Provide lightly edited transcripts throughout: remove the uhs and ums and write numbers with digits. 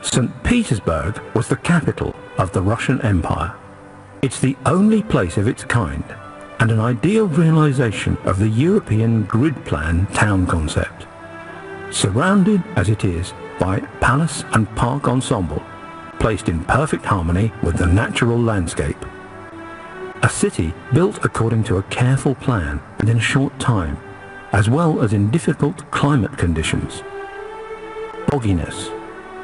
St. Petersburg was the capital of the Russian Empire. It's the only place of its kind and an ideal realization of the European grid plan town concept. Surrounded as it is by palace and park ensemble, placed in perfect harmony with the natural landscape. A city built according to a careful plan and in a short time, as well as in difficult climate conditions. Bogginess,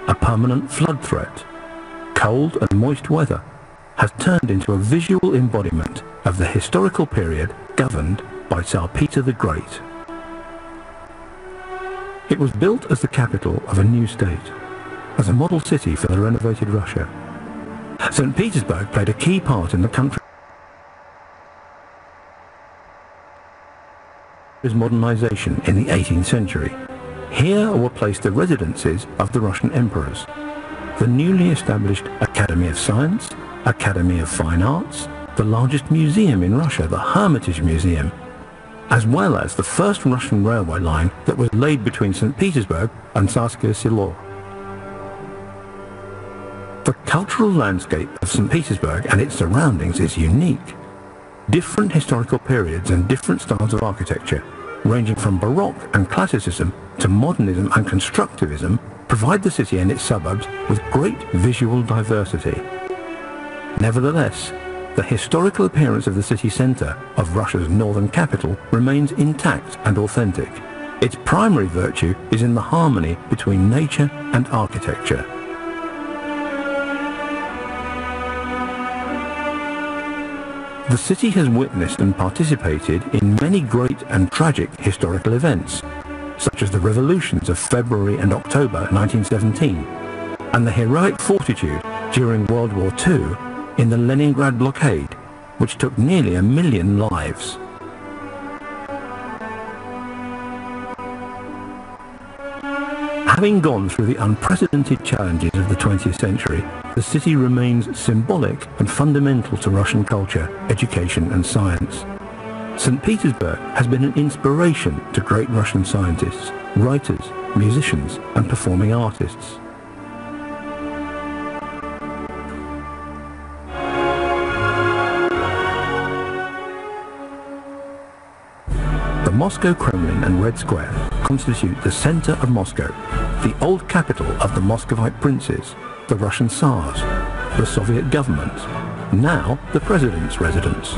a permanent flood threat, cold and moist weather, has turned into a visual embodiment of the historical period governed by Tsar Peter the Great. It was built as the capital of a new state, as a model city for the renovated Russia. St. Petersburg played a key part in the country's modernization in the 18th century. Here were placed the residences of the Russian emperors, the newly established Academy of Science, Academy of Fine Arts, the largest museum in Russia, the Hermitage Museum, as well as the first Russian railway line that was laid between St. Petersburg and Tsarskoye Selo. The cultural landscape of St. Petersburg and its surroundings is unique. Different historical periods and different styles of architecture, ranging from Baroque and Classicism to modernism and constructivism, provide the city and its suburbs with great visual diversity. Nevertheless, the historical appearance of the city centre of Russia's northern capital remains intact and authentic. Its primary virtue is in the harmony between nature and architecture. The city has witnessed and participated in many great and tragic historical events, such as the revolutions of February and October 1917, and the heroic fortitude during World War II in the Leningrad blockade, which took nearly 1 million lives. Having gone through the unprecedented challenges of the 20th century, the city remains symbolic and fundamental to Russian culture, education and science. St. Petersburg has been an inspiration to great Russian scientists, writers, musicians and performing artists. The Moscow Kremlin and Red Square constitute the center of Moscow, the old capital of the Muscovite princes, the Russian Tsars, the Soviet government, now the President's residence.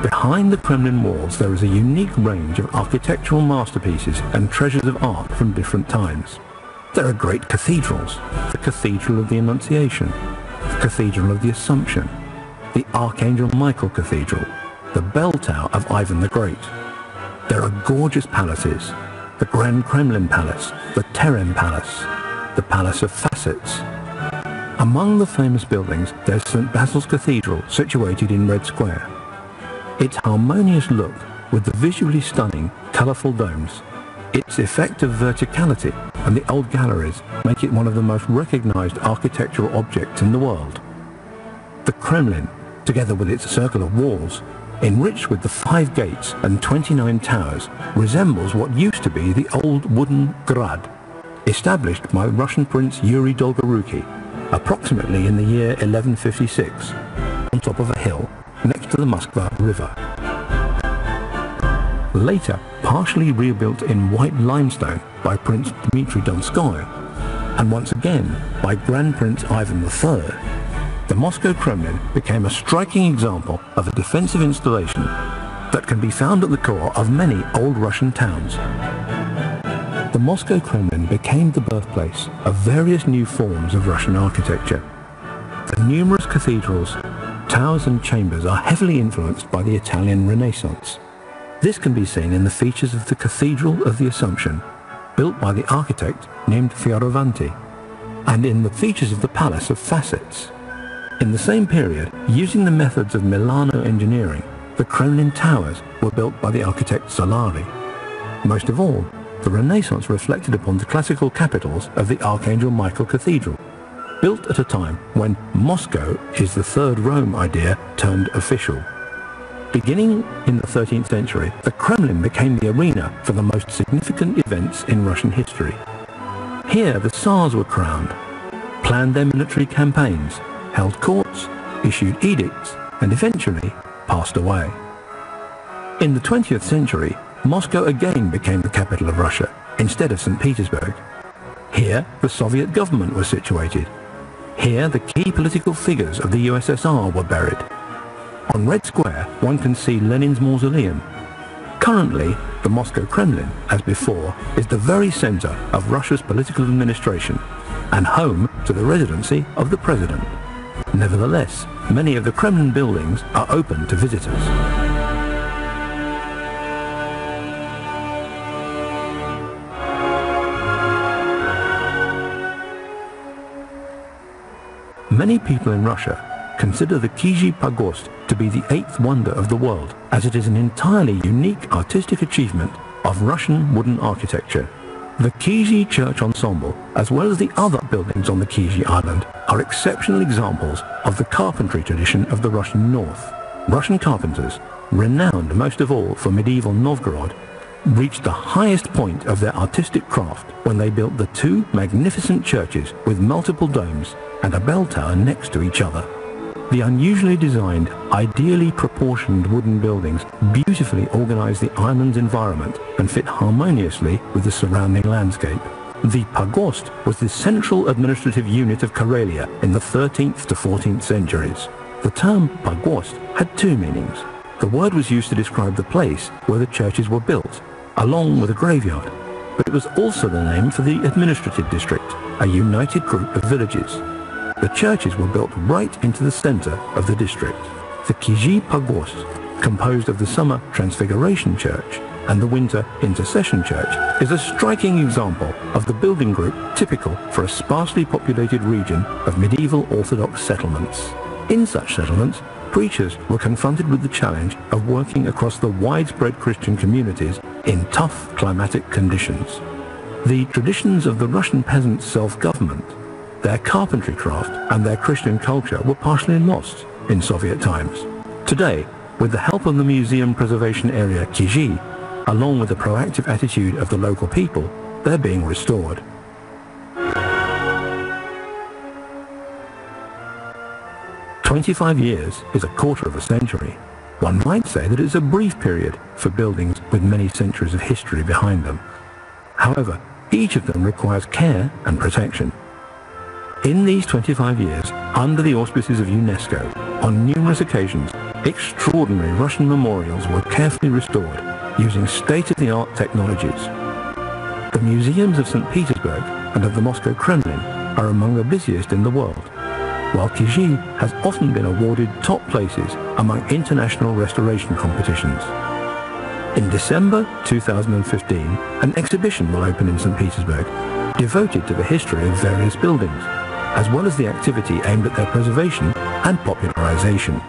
Behind the Kremlin walls there is a unique range of architectural masterpieces and treasures of art from different times. There are great cathedrals, the Cathedral of the Annunciation, the Cathedral of the Assumption, the Archangel Michael Cathedral, the bell tower of Ivan the Great. There are gorgeous palaces, the Grand Kremlin Palace, the Terem Palace, the Palace of Facets. Among the famous buildings there's St. Basil's Cathedral, situated in Red Square. Its harmonious look with the visually stunning, colourful domes, its effect of verticality and the old galleries make it one of the most recognised architectural objects in the world. The Kremlin, together with its circle of walls, enriched with the 5 gates and 29 towers, resembles what used to be the old wooden Grad, established by Russian Prince Yuri Dolgoruki, approximately in the year 1156, on top of a hill next to the Moskva River. Later partially rebuilt in white limestone by Prince Dmitry Donskoy, and once again by Grand Prince Ivan III, the Moscow Kremlin became a striking example of a defensive installation that can be found at the core of many old Russian towns. The Moscow Kremlin became the birthplace of various new forms of Russian architecture. The numerous cathedrals, towers and chambers are heavily influenced by the Italian Renaissance. This can be seen in the features of the Cathedral of the Assumption, built by the architect named Fioravanti, and in the features of the Palace of Facets. In the same period, using the methods of Milano engineering, the Kremlin towers were built by the architect Solari. Most of all, the Renaissance reflected upon the classical capitals of the Archangel Michael Cathedral, built at a time when Moscow is the Third Rome idea turned official. Beginning in the 13th century, the Kremlin became the arena for the most significant events in Russian history. Here the Tsars were crowned, planned their military campaigns, held courts, issued edicts, and eventually passed away. In the 20th century, Moscow again became the capital of Russia, instead of St. Petersburg. Here the Soviet government was situated. Here the key political figures of the USSR were buried. On Red Square one can see Lenin's mausoleum. Currently, the Moscow Kremlin, as before, is the very center of Russia's political administration and home to the residency of the president. Nevertheless, many of the Kremlin buildings are open to visitors. Many people in Russia consider the Kizhi Pagost to be the eighth wonder of the world, as it is an entirely unique artistic achievement of Russian wooden architecture. The Kizhi church ensemble, as well as the other buildings on the Kizhi island, are exceptional examples of the carpentry tradition of the Russian North. Russian carpenters, renowned most of all for medieval Novgorod, reached the highest point of their artistic craft when they built the two magnificent churches with multiple domes and a bell tower next to each other. The unusually designed, ideally proportioned wooden buildings beautifully organize the island's environment and fit harmoniously with the surrounding landscape. The Pagost was the central administrative unit of Karelia in the 13th to 14th centuries. The term Pagost had two meanings. The word was used to describe the place where the churches were built, along with a graveyard, but it was also the name for the administrative district, a united group of villages. The churches were built right into the center of the district. The Kizhi Pagost, composed of the summer Transfiguration Church and the winter Intercession Church, is a striking example of the building group typical for a sparsely populated region of medieval Orthodox settlements. In such settlements, preachers were confronted with the challenge of working across the widespread Christian communities in tough climatic conditions. The traditions of the Russian peasants' self-government, their carpentry craft and their Christian culture were partially lost in Soviet times. Today, with the help of the museum preservation area Kizhi, along with the proactive attitude of the local people, they're being restored. "25 years is a quarter of a century. One might say that it's a brief period for buildings with many centuries of history behind them. However, each of them requires care and protection. In these 25 years, under the auspices of UNESCO, on numerous occasions, extraordinary Russian memorials were carefully restored using state-of-the-art technologies. The museums of St. Petersburg and of the Moscow Kremlin are among the busiest in the world, while Kizhi has often been awarded top places among international restoration competitions. In December 2015, an exhibition will open in St. Petersburg devoted to the history of various buildings, as well as the activity aimed at their preservation and popularization.